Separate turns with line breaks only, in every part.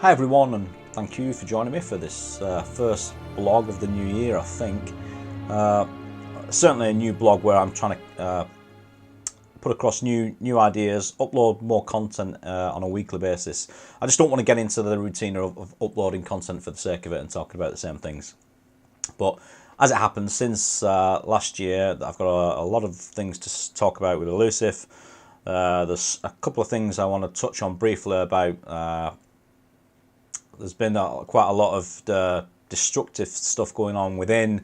Hi everyone, and thank you for joining me for this first blog of the new year, I think. Certainly a new blog where I'm trying to put across new ideas, upload more content on a weekly basis. I just don't want to get into the routine of uploading content for the sake of it and talking about the same things. But as it happens, since last year, I've got a lot of things to talk about with Elusive. There's a couple of things I want to touch on briefly about. There's been quite a lot of destructive stuff going on within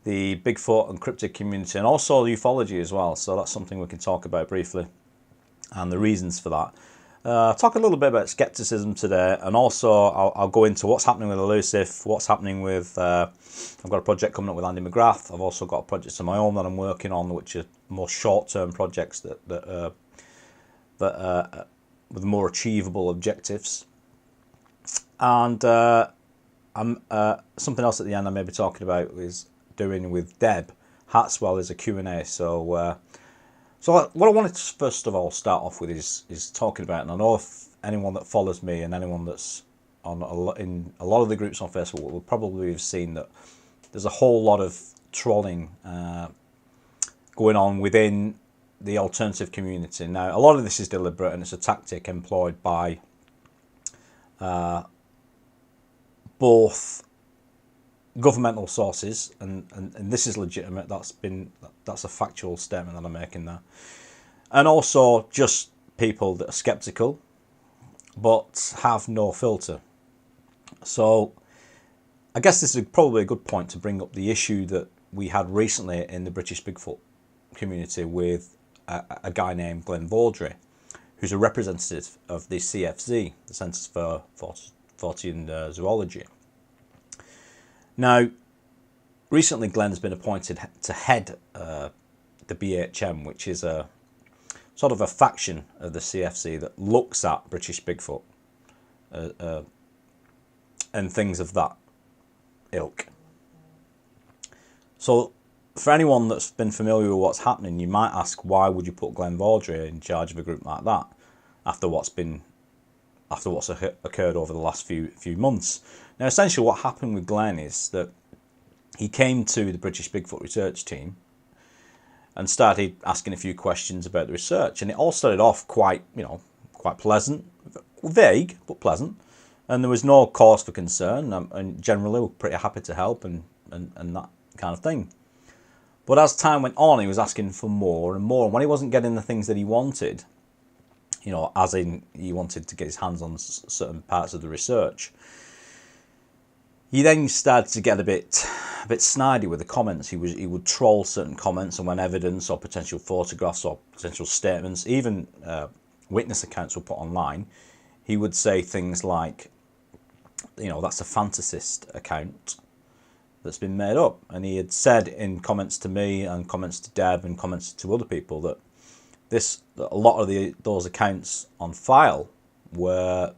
the Bigfoot and cryptid community, and also ufology as well. So that's something we can talk about briefly, and the reasons for that. Talk a little bit about skepticism today, and also I'll go into what's happening with Elusive, what's happening with. I've got a project coming up with Andy McGrath. I've also got projects of my own that I'm working on, which are more short-term projects that with more achievable objectives. And something else at the end I may be talking about is doing with Deb Hatswell is a Q&A. So what I wanted to first of all start off with is talking about, and I know if anyone that follows me and anyone that's in a lot of the groups on Facebook will probably have seen that there's a whole lot of trolling going on within the alternative community. Now, a lot of this is deliberate, and it's a tactic employed by both governmental sources, and this is legitimate. That's a factual statement that I'm making there, and also just people that are skeptical but have no filter. So I guess this is probably a good point to bring up the issue that we had recently in the British Bigfoot community with a guy named Glenn Vaudrey, who's a representative of the CFZ, the Centres for Fortean Zoology. Now, recently Glenn's been appointed to head the BHM, which is a sort of a faction of the CFC that looks at British Bigfoot and things of that ilk. So, for anyone that's been familiar with what's happening, you might ask, why would you put Glenn Vaudrey in charge of a group like that after what's occurred over the last few months? Now, essentially what happened with Glenn is that he came to the British Bigfoot research team and started asking a few questions about the research, and it all started off quite pleasant, vague but pleasant, and there was no cause for concern, and generally we're pretty happy to help and that kind of thing. But as time went on, he was asking for more and more, and when he wasn't getting the things that he wanted, as in he wanted to get his hands on certain parts of the research, he then started to get a bit snidey with the comments. He would troll certain comments, and when evidence or potential photographs or potential statements, even witness accounts were put online, he would say things like, that's a fantasist account that's been made up. And he had said in comments to me and comments to Deb and comments to other people that a lot of those accounts on file were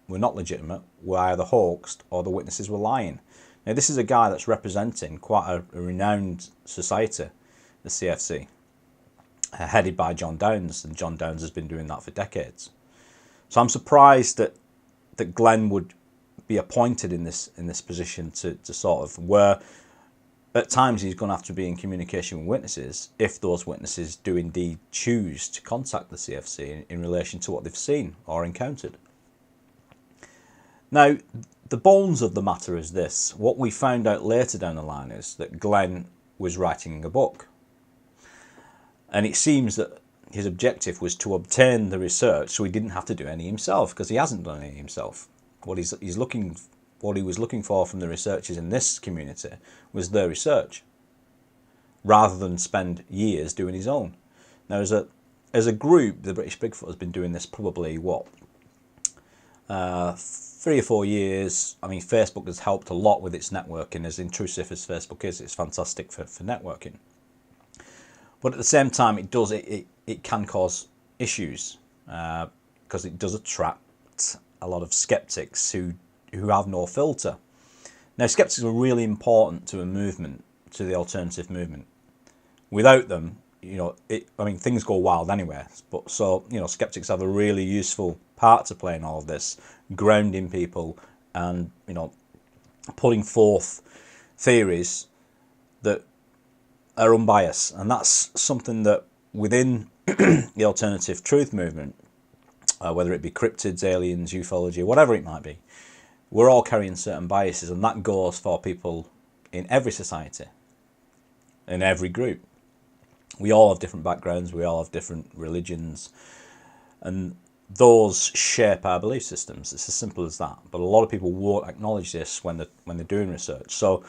not legitimate, were either hoaxed or the witnesses were lying. Now, this is a guy that's representing quite a renowned society, the CFC, headed by John Downes, and John Downes has been doing that for decades. So I'm surprised that Glenn would be appointed in this position to sort of, where at times he's going to have to be in communication with witnesses if those witnesses do indeed choose to contact the CFC in relation to what they've seen or encountered. Now, the bones of the matter is this. What we found out later down the line is that Glenn was writing a book. And it seems that his objective was to obtain the research so he didn't have to do any himself, because he hasn't done any himself. What he was looking for from the researchers in this community was their research, rather than spend years doing his own. Now, as a group, the British Bigfoot has been doing this probably 3 or 4 years. I mean, Facebook has helped a lot with its networking. As intrusive as Facebook is, it's fantastic for networking. But at the same time, it can cause issues because it does attract a lot of skeptics who have no filter. Now, skeptics are really important to a movement, to the alternative movement. Without them, I mean, things go wild anyway. But so, skeptics have a really useful part to play in all of this, grounding people and, putting forth theories that are unbiased. And that's something that within the alternative truth movement, whether it be cryptids, aliens, ufology, whatever it might be, we're all carrying certain biases, and that goes for people in every society, in every group. We all have different backgrounds, we all have different religions, and those shape our belief systems. It's as simple as that. But a lot of people won't acknowledge this when they're doing research. So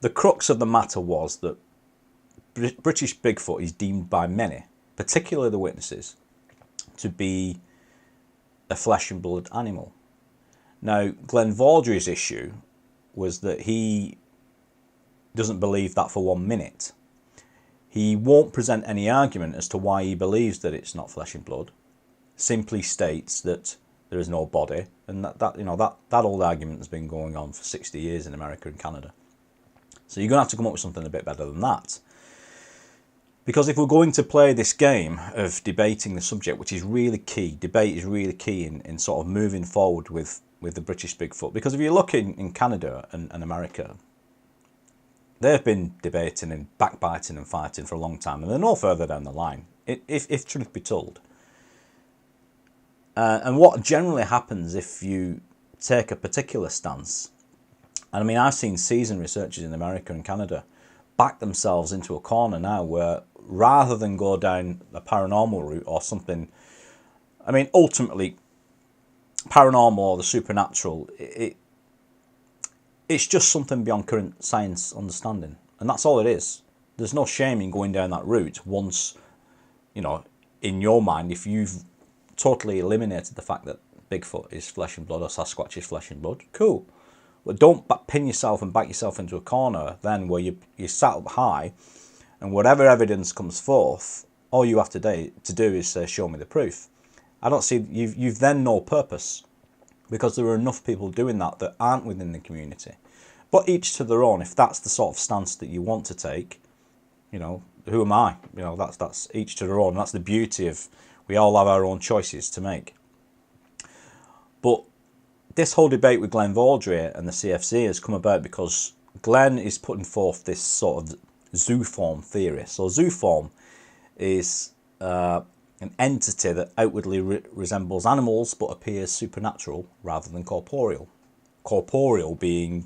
the crux of the matter was that British Bigfoot is deemed by many, particularly the witnesses, to be a flesh and blood animal. Now, Glenn Vaudrey's issue was that he doesn't believe that for 1 minute. He won't present any argument as to why he believes that it's not flesh and blood. Simply states that there is no body, and that old argument has been going on for 60 years in America and Canada. So you're going to have to come up with something a bit better than that. Because if we're going to play this game of debating the subject, which is really key, debate is really key in sort of moving forward with the British Bigfoot. Because if you look in Canada and America, they've been debating and backbiting and fighting for a long time, and they're no further down the line, if truth be told. And what generally happens if you take a particular stance, and I mean, I've seen seasoned researchers in America and Canada back themselves into a corner now where rather than go down a paranormal route or something, I mean, ultimately, paranormal or the supernatural, it's just something beyond current science understanding. And that's all it is. There's no shame in going down that route once, in your mind, if you've totally eliminated the fact that Bigfoot is flesh and blood or Sasquatch is flesh and blood, cool. But don't pin yourself and back yourself into a corner then where you sat up high and whatever evidence comes forth, all you have to do is say, show me the proof. I don't see, you've then no purpose, because there are enough people doing that aren't within the community. But each to their own. If that's the sort of stance that you want to take, who am I? That's each to their own. That's the beauty of, we all have our own choices to make. But this whole debate with Glenn Vaudrey and the CFZ has come about because Glenn is putting forth this sort of zooform theory. So zooform is an entity that outwardly resembles animals but appears supernatural rather than corporeal. Corporeal being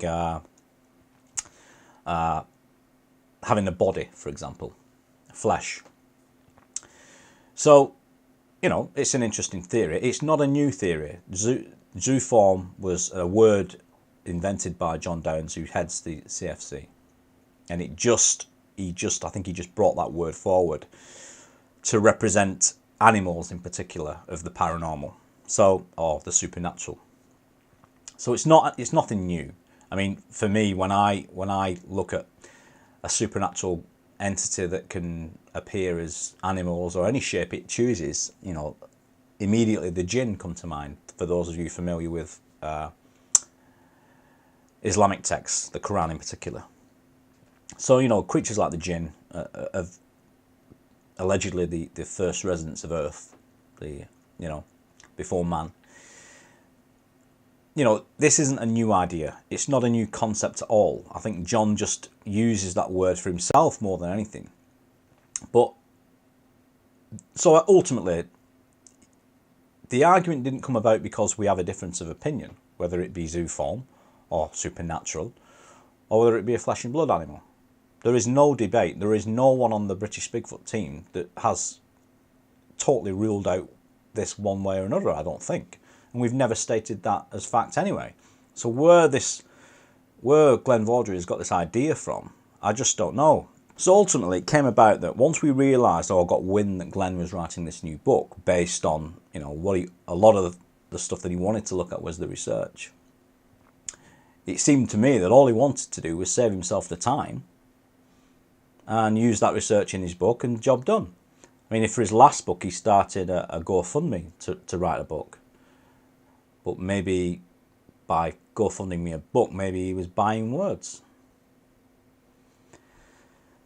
having a body, for example, flesh. So, it's an interesting theory. It's not a new theory. Zooform was a word invented by John Downes, who heads the CFZ, and I think he just brought that word forward to represent animals in particular of the paranormal, or the supernatural. So it's nothing new. I mean, for me, when I look at a supernatural entity that can appear as animals or any shape it chooses, immediately the jinn come to mind. For those of you familiar with Islamic texts, the Quran in particular. So, creatures like the jinn have allegedly the first residents of Earth, before man. This isn't a new idea. It's not a new concept at all. I think John just uses that word for himself more than anything. But, so ultimately, the argument didn't come about because we have a difference of opinion, whether it be zooform or supernatural, or whether it be a flesh and blood animal. There is no debate. There is no one on the British Bigfoot team that has totally ruled out this one way or another, I don't think. And we've never stated that as fact anyway. So where Glenn Vaudrey has got this idea from, I just don't know. So ultimately it came about that once we realised or got wind that Glenn was writing this new book based on, a lot of the stuff that he wanted to look at was the research. It seemed to me that all he wanted to do was save himself the time and use that research in his book and job done. I mean, if for his last book he started a GoFundMe to write a book, but maybe by GoFundMing me a book, maybe he was buying words.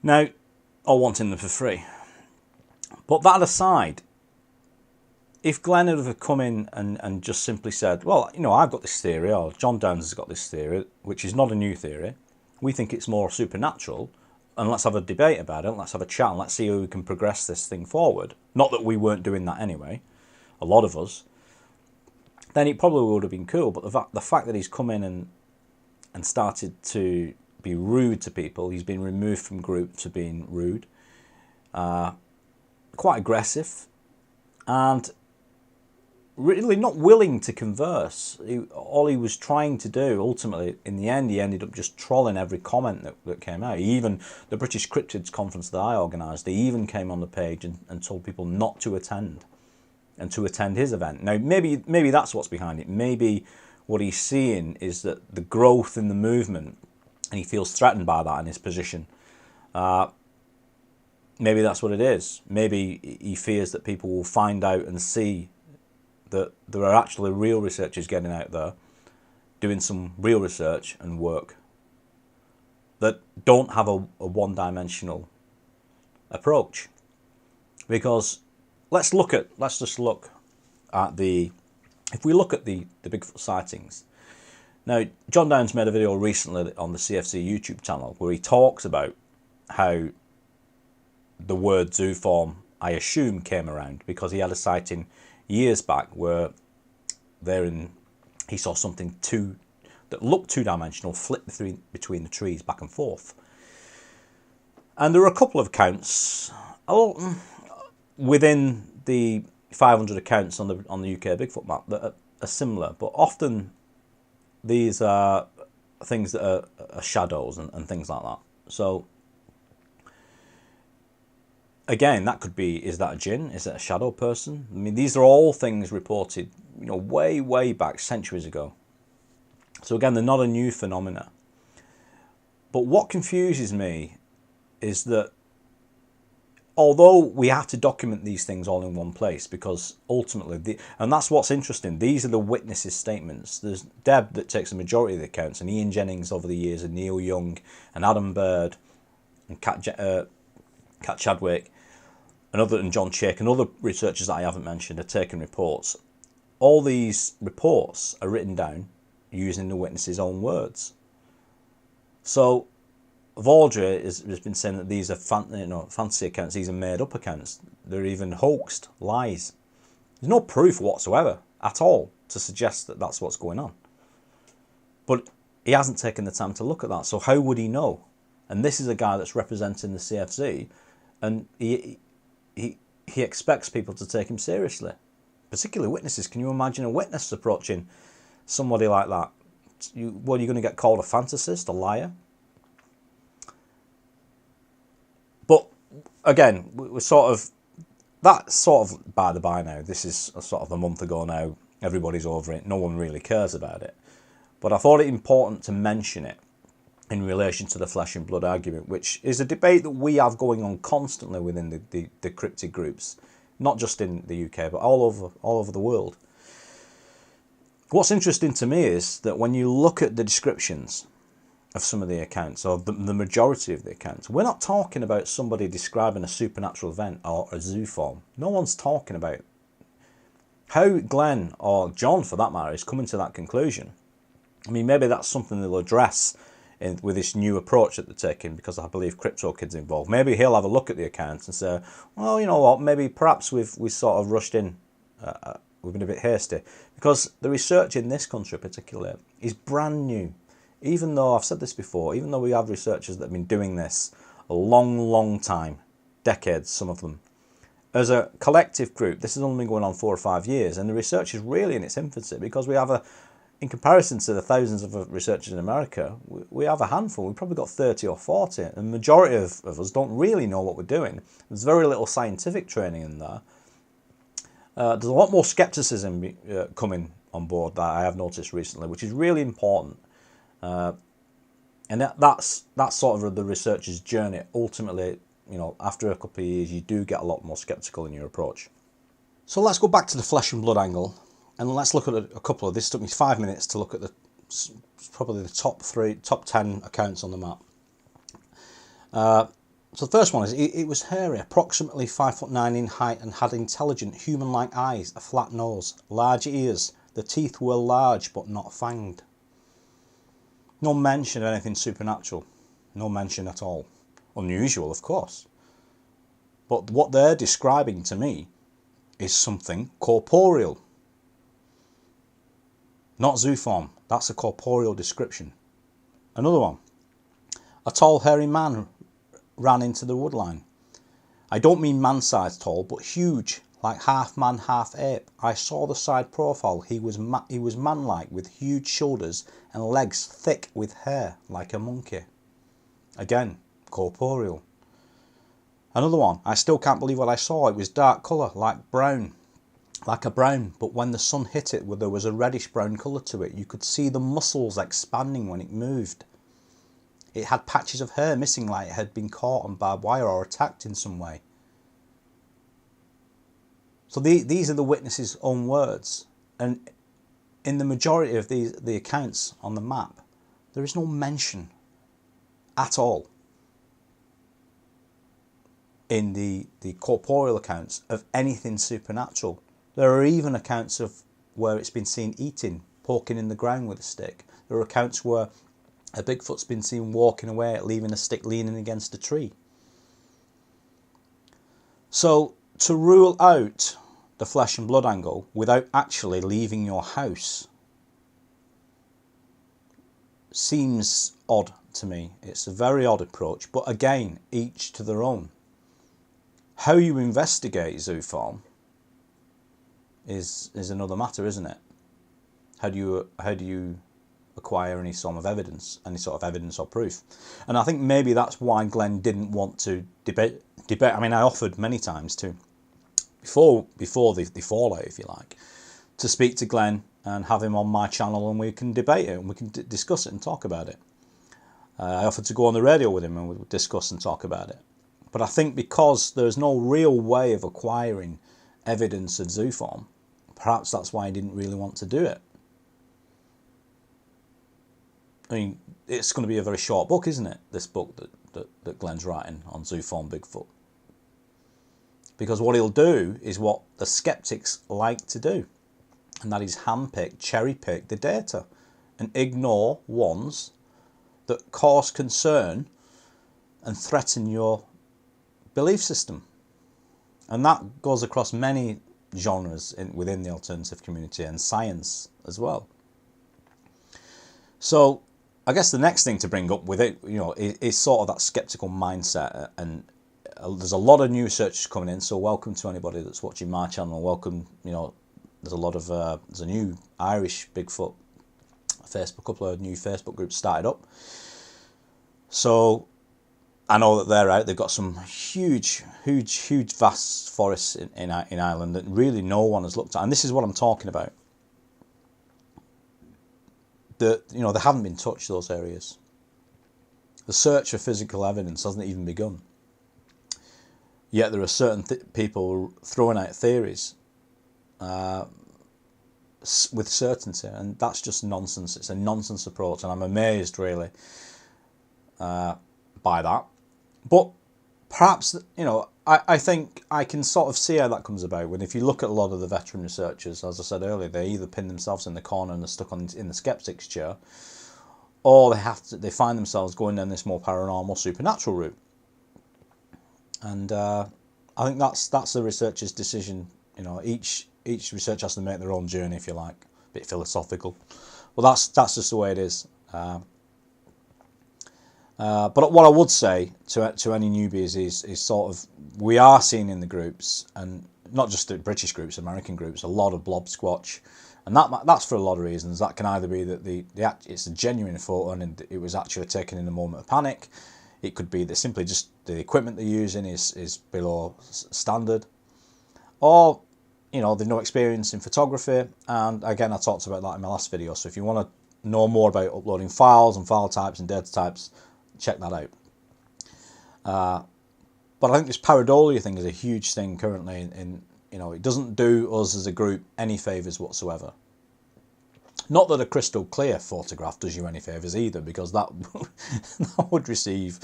Now, or wanting them for free. But that aside, if Glenn had have come in and just simply said, well, you know, I've got this theory, or John Downes has got this theory, which is not a new theory, we think it's more supernatural, and let's have a debate about it, let's have a chat, and let's see how we can progress this thing forward. Not that we weren't doing that anyway, a lot of us. Then it probably would have been cool, but the fact that he's come in and started to be rude to people, he's been removed from groups for being rude, quite aggressive, and really not willing to converse. All he was trying to do, ultimately, in the end, he ended up just trolling every comment that came out. Even the British Cryptids conference that I organised, he even came on the page and told people not to attend, and to attend his event. Now, maybe that's what's behind it. Maybe what he's seeing is that the growth in the movement, and he feels threatened by that in his position. Maybe that's what it is. Maybe he fears that people will find out and see that there are actually real researchers getting out there doing some real research and work that don't have a one-dimensional approach. Because let's just look at if we look at the Bigfoot sightings. Now, John Downes made a video recently on the CFZ YouTube channel where he talks about how the word zooform, I assume, came around because he had a sighting years back where he saw something that looked two-dimensional flit between the trees back and forth. And there are a couple of accounts within the 500 accounts on the UK Bigfoot map that are similar, but often these are things that are shadows and things like that. So again, that could be, is that a jinn? Is it a shadow person? I mean, these are all things reported, you know, way back, centuries ago. So again, they're not a new phenomena. But what confuses me is that although we have to document these things all in one place, because ultimately, and that's what's interesting, these are the witnesses' statements. There's Deb that takes the majority of the accounts, and Ian Jennings over the years, and Neil Young, and Adam Bird, and Kat Chadwick, and John Chick, and other researchers that I haven't mentioned are taking reports. All these reports are written down using the witnesses' own words. So Vaudrey has been saying that these are fantasy accounts, these are made-up accounts. They're even hoaxed, lies. There's no proof whatsoever at all to suggest that that's what's going on. But he hasn't taken the time to look at that, so how would he know? And this is a guy that's representing the CFZ, and he expects people to take him seriously, particularly witnesses. Can you imagine a witness approaching somebody like that? What, are you going to get called a fantasist, a liar? But again, we're that's sort of by the by now. This is sort of a month ago now. Everybody's over it. No one really cares about it. But I thought it important to mention it in relation to the flesh and blood argument, which is a debate that we have going on constantly within the cryptid groups, not just in the UK, but all over the world. What's interesting to me is that when you look at the descriptions of some of the accounts, or the majority of the accounts, we're not talking about somebody describing a supernatural event or a zooform. No one's talking about how Glenn, or John for that matter, is coming to that conclusion. I mean, maybe that's something they'll address with this new approach that they're taking, because I believe Crypto Kid's involved. Maybe he'll have a look at the accounts and say, well, you know what, maybe perhaps we've sort of rushed in, we've been a bit hasty. Because the research in this country particularly is brand new. Even though, I've said this before, even though we have researchers that have been doing this a long time, decades, some of them, as a collective group, this has only been going on 4 or 5 years, and the research is really in its infancy, because we have in comparison to the thousands of researchers in America, we have a handful. We've probably got 30 or 40, and the majority of us don't really know what we're doing. There's very little scientific training in there. There's a lot more skepticism coming on board that I have noticed recently, which is really important. And that's sort of the researcher's journey. Ultimately, you know, after a couple of years, you do get a lot more skeptical in your approach. So let's go back to the flesh and blood angle, and let's look at a couple of this. Took me 5 minutes to look at probably the top 10 accounts on the map. So the first one is, it was hairy, approximately 5'9" in height, and had intelligent human-like eyes, a flat nose, large ears. The teeth were large but not fanged. No mention of anything supernatural. No mention at all. Unusual, of course. But what they're describing to me is something corporeal. Not zooform. That's a corporeal description. Another one. A tall, hairy man ran into the woodline. I don't mean man-sized tall, but huge, like half man, half ape. I saw the side profile. He was man-like, with huge shoulders and legs thick with hair, like a monkey. Again, corporeal. Another one. I still can't believe what I saw. It was dark colour, like a brown, but when the sun hit it, there was a reddish brown colour to it. You could see the muscles expanding when it moved. It had patches of hair missing, like it had been caught on barbed wire or attacked in some way. So these are the witnesses' own words. And in the majority of the accounts on the map, there is no mention at all in the corporeal accounts of anything supernatural. There are even accounts of where it's been seen eating, poking in the ground with a stick. There are accounts where a Bigfoot's been seen walking away, leaving a stick leaning against a tree. So to rule out the flesh and blood angle without actually leaving your house seems odd to me. It's a very odd approach, but again, each to their own. How you investigate zooform is another matter, isn't it? How do you acquire any sort of evidence or proof? And I think maybe that's why Glenn didn't want to debate. I mean, I offered many times to, before the fallout, if you like, to speak to Glenn and have him on my channel, and we can debate it and we can discuss it and talk about it. I offered to go on the radio with him and we would discuss and talk about it. But I think because there's no real way of acquiring evidence of zooform, perhaps that's why he didn't really want to do it. I mean, it's going to be a very short book, isn't it? This book that Glenn's writing on zooform Bigfoot. Because what he'll do is what the skeptics like to do, and that is handpick, cherry-pick the data and ignore ones that cause concern and threaten your belief system. And that goes across many genres within the alternative community and science as well. So I guess the next thing to bring up with it, is sort of that skeptical mindset. And there's a lot of new researchers coming in, so welcome to anybody that's watching my channel. Welcome, there's a lot of there's a new Irish Bigfoot couple of new Facebook groups started up. So I know that they're out. They've got some huge vast forests in Ireland that really no one has looked at. And this is what I'm talking about. They haven't been touched, those areas. The search for physical evidence hasn't even begun. Yet there are certain people throwing out theories with certainty, and that's just nonsense. It's a nonsense approach, and I'm amazed really by that. But perhaps, I think I can sort of see how that comes about. When if you look at a lot of the veteran researchers, as I said earlier, they either pin themselves in the corner and they're stuck in the skeptic's chair, or they find themselves going down this more paranormal, supernatural route. And I think that's the researcher's decision. Each researcher has to make their own journey, if you like, a bit philosophical. Well, that's just the way it is. But what I would say to any newbies is sort of, we are seeing in the groups, and not just the British groups, American groups, a lot of blob squatch, and that's for a lot of reasons. That can either be that it's a genuine photo and it was actually taken in a moment of panic. It could be that simply just the equipment they're using is below standard, or they've no experience in photography. And again, I talked about that in my last video. So if you want to know more about uploading files and file types and data types, check that out. But I think this pareidolia thing is a huge thing currently. It doesn't do us as a group any favours whatsoever. Not that a crystal clear photograph does you any favours either, because that, that would receive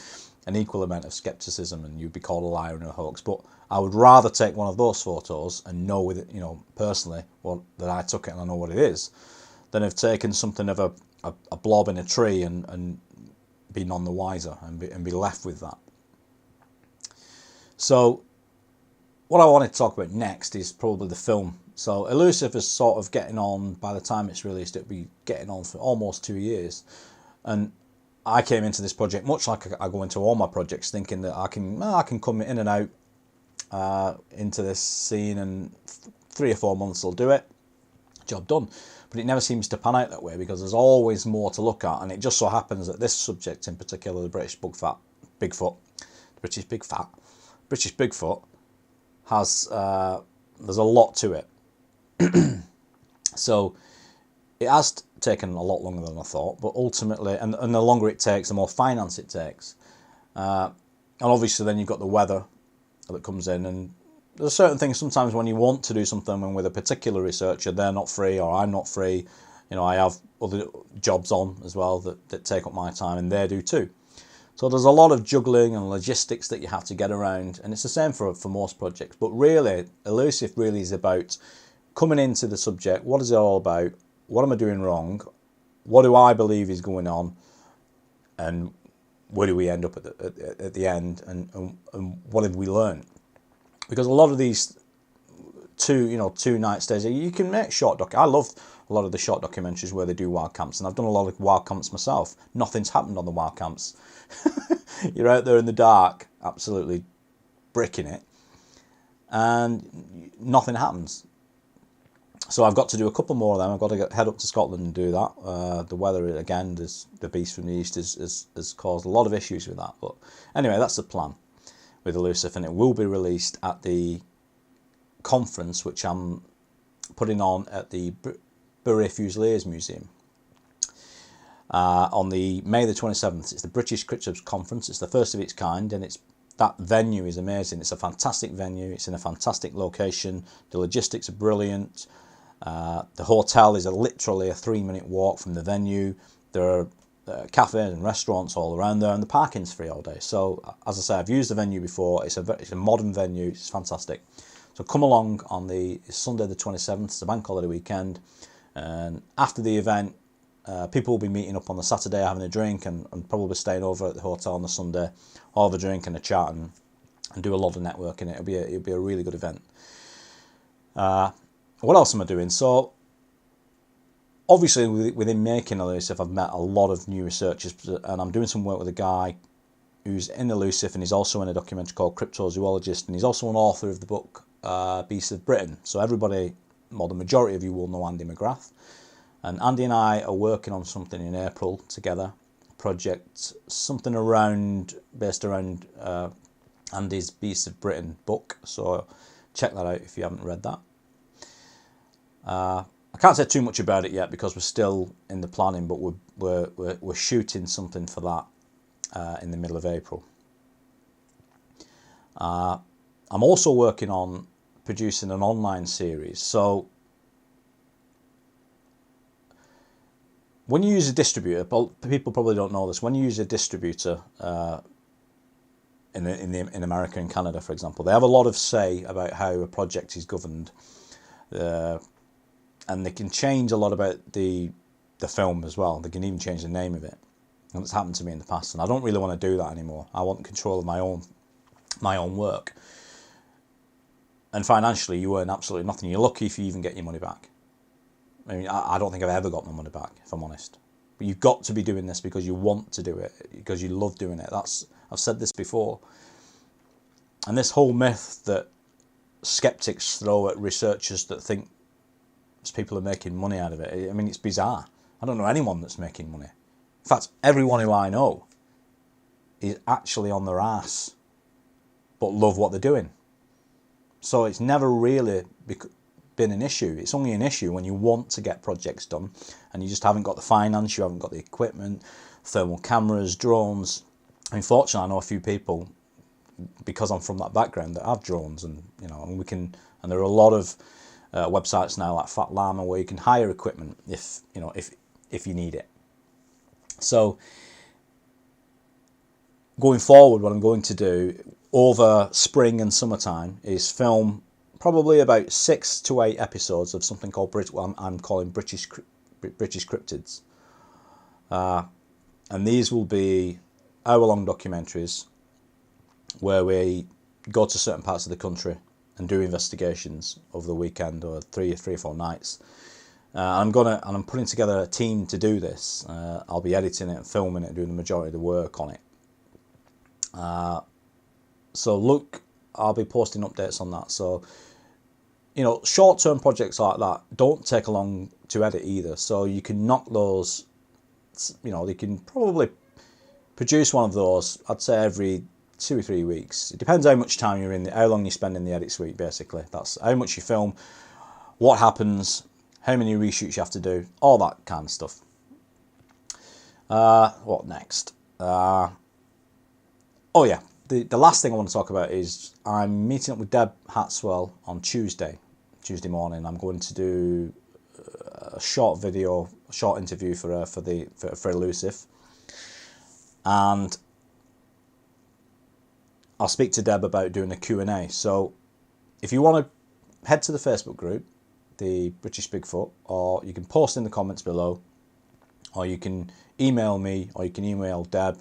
an equal amount of scepticism and you'd be called a liar and a hoax. But I would rather take one of those photos and know with it, you know, personally, that I took it and I know what it is, than have taken something of a blob in a tree and be none the wiser and be left with that. So what I wanted to talk about next is probably the film. So Elusive is sort of getting on, by the time it's released, it'll be getting on for almost 2 years. And I came into this project, much like I go into all my projects, thinking that I can come in and out into this scene, and 3 or 4 months will do it, job done. But it never seems to pan out that way, because there's always more to look at. And it just so happens that this subject in particular, the British Bigfoot, has there's a lot to it. So it has taken a lot longer than I thought, but ultimately, and the longer it takes, the more finance it takes. And obviously then you've got the weather that comes in, and there's certain things sometimes when you want to do something and with a particular researcher, they're not free or I'm not free. You know, I have other jobs on as well that take up my time, and they do too. So there's a lot of juggling and logistics that you have to get around, and it's the same for most projects. But really, Elusive really is about coming into the subject. What is it all about? What am I doing wrong? What do I believe is going on? And where do we end up at the end? And what have we learned? Because a lot of these 2 night stays, you can make short I love a lot of the short documentaries where they do wild camps, and I've done a lot of wild camps myself. Nothing's happened on the wild camps. You're out there in the dark, absolutely bricking it, and nothing happens. So I've got to do a couple more of them. I've got to head up to Scotland and do that. The weather, again, the beast from the east has caused a lot of issues with that. But anyway, that's the plan with Elusive, and it will be released at the conference which I'm putting on at the Bury Fusiliers Museum on the May the 27th. It's the British Cryptids Conference. It's the first of its kind, and that venue is amazing. It's a fantastic venue. It's in a fantastic location. The logistics are brilliant. The hotel is literally a 3-minute walk from the venue. There are cafes and restaurants all around there, and the parking's free all day. So as I say, I've used the venue before. It's a modern venue. It's fantastic. So come along on Sunday the 27th. It's a bank holiday weekend, and after the event, people will be meeting up on the Saturday, having a drink, and probably staying over at the hotel on the Sunday, all have a drink and a chat and do a lot of networking. It'll be a really good event. What else am I doing? So obviously within making Elusive, I've met a lot of new researchers, and I'm doing some work with a guy who's in Elusive, and he's also in a documentary called Cryptozoologist, and he's also an author of the book Beasts of Britain. So everybody, well, the majority of you will know Andy McGrath. And Andy and I are working on something in April together, a project, something based around Andy's Beasts of Britain book. So check that out if you haven't read that. I can't say too much about it yet because we're still in the planning, but we're shooting something for that in the middle of April. I'm also working on producing an online series. So when you use a distributor, people probably don't know this. When you use a distributor in America and Canada, for example, they have a lot of say about how a project is governed, and they can change a lot about the film as well. They can even change the name of it, and it's happened to me in the past. And I don't really want to do that anymore. I want control of my own work. And financially, you earn absolutely nothing. You're lucky if you even get your money back. I mean, I don't think I've ever got my money back, if I'm honest. But you've got to be doing this because you want to do it, because you love doing it. I've said this before. And this whole myth that skeptics throw at researchers that think people are making money out of it, I mean, it's bizarre. I don't know anyone that's making money. In fact, everyone who I know is actually on their ass, but love what they're doing. So it's never really been an issue. It's only an issue when you want to get projects done and you just haven't got the finance, you haven't got the equipment, thermal cameras, drones. Unfortunately, I know a few people, because I'm from that background, that have drones, and and there are a lot of websites now like Fat Llama, where you can hire equipment if you need it. So going forward, what I'm going to do over spring and summertime is film probably about 6 to 8 episodes of something called I'm calling British Cryptids, and these will be hour-long documentaries where we go to certain parts of the country and do investigations over the weekend or three or four nights. I'm putting together a team to do this. I'll be editing it and filming it, doing the majority of the work on it. So look, I'll be posting updates on that. So, short-term projects like that don't take long to edit either. So you can knock those, you can probably produce one of those, I'd say every 2 or 3 weeks. It depends how much time you're in, how long you spend in the edit suite, basically. That's how much you film, what happens, how many reshoots you have to do, all that kind of stuff. What next? Oh yeah, the last thing I want to talk about is I'm meeting up with Deb Hatswell on Tuesday morning. I'm going to do a short interview for her for Elusive, and I'll speak to Deb about doing a Q&A. So if you want to head to the Facebook group, the British Bigfoot, or you can post in the comments below, or you can email me, or you can email Deb.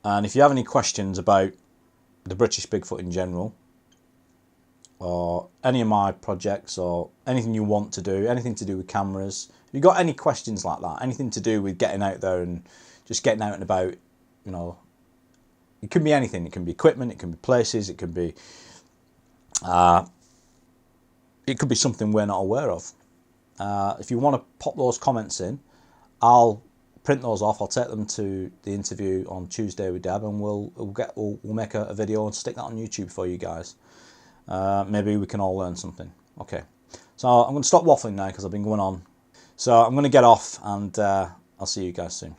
And if you have any questions about the British Bigfoot in general, or any of my projects, or anything you want to do, anything to do with cameras, if you've got any questions like that, anything to do with getting out there and just getting out and about, it can be anything. It can be equipment, it can be places, it can be something we're not aware of. If you want to pop those comments in, I'll print those off. I'll take them to the interview on Tuesday with Deb, and we'll make a video and stick that on YouTube for you guys. Maybe we can all learn something. Okay, so I'm going to stop waffling now because I've been going on. So I'm going to get off, and I'll see you guys soon.